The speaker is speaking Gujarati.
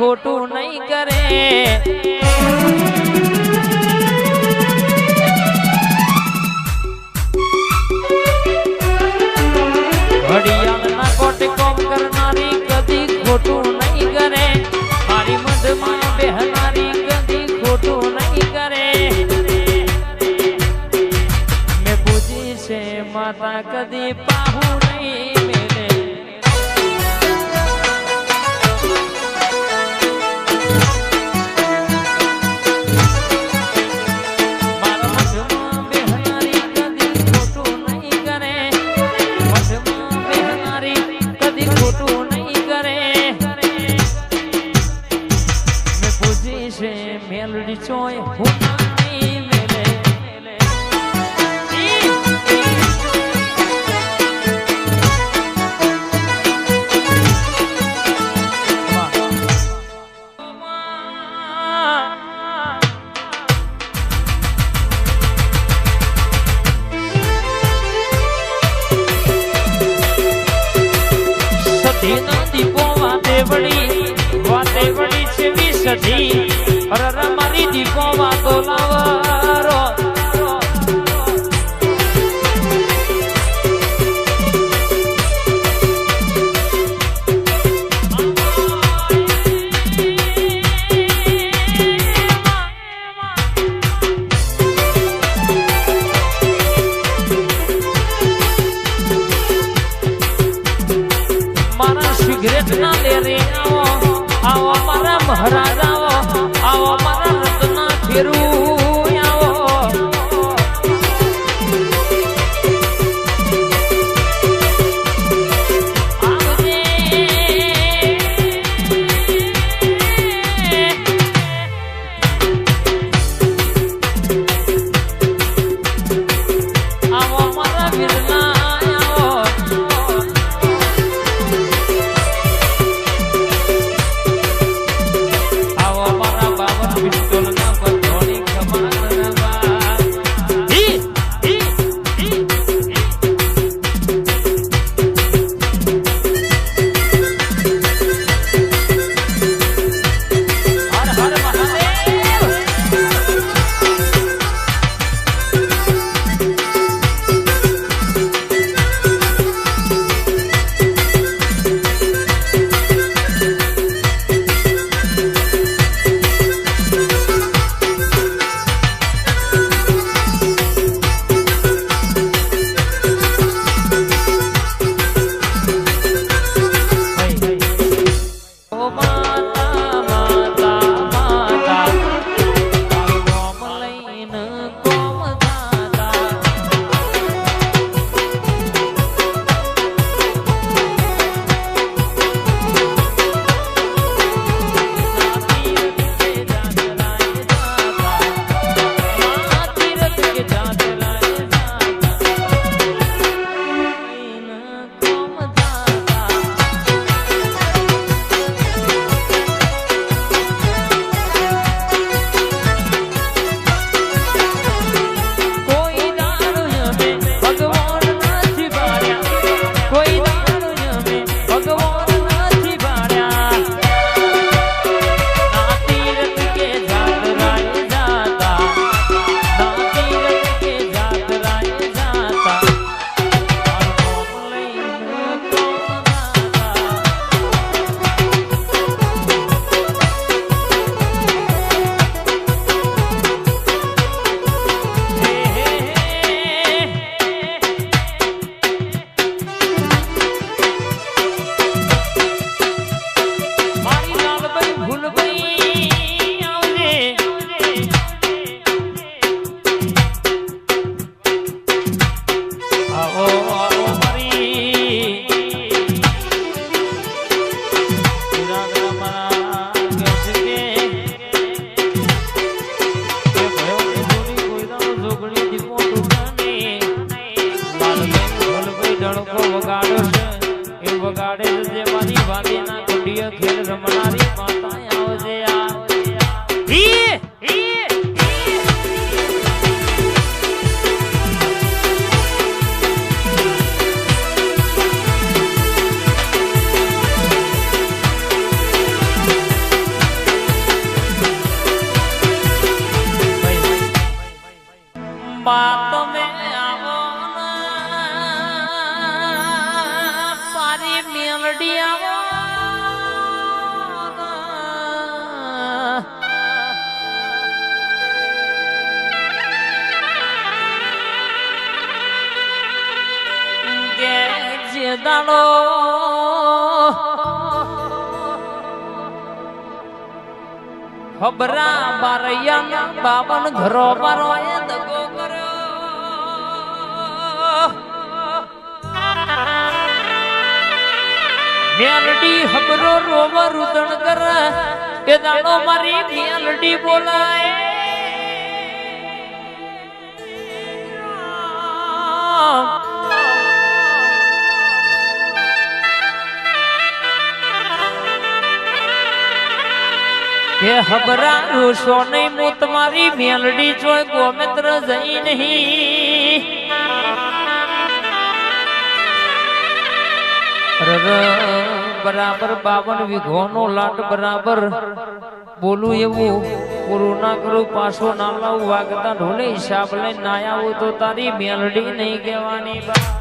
ખોટું નહીં કરે ઘડિયાળના કોટે કોમ કરનારી કદી ખોટું નહીં કરે મારી મધમાં બેહનારી કદી ખોટું નહીં કરે મેં પૂજી છે માતા કદી પાહુ નહીં મેલે મેલડી ચોય હું નહીં મેલે સધી નદી પોવા દેવડી છે વિસધી અરર મારી દીપો વાતો લાવરો મારા સિગરેટ ના લે રે આવો મારા મહારાજા આવો મારા રત્ના ફેરું આવો આવજે આવો મારા વીરના આવો પિસ્તોલ ના પર ધોની બાત મેં આવો પારી મેલડી આવો કે જે દાડો ખબરા બારૈયા બાવન ઘરો મારો એ દગો કર્યો મેલડી હબરો રોવ રુદણ કર એ દાડો મારી મેલડી બોલાય કે હબરા રોશો નહીં હું તમારી મેલડી જોઈ ગોમિત્ર જઈ નહીં બરાબર 52 વીઘોનો લાટ બરાબર બોલું એવું પૂરું ના કરું પાછો ના લાવું વાગતા ઢોલે હિસાબ લઈને ના આવું તો તારી મેલડી નહીં કહેવાની બા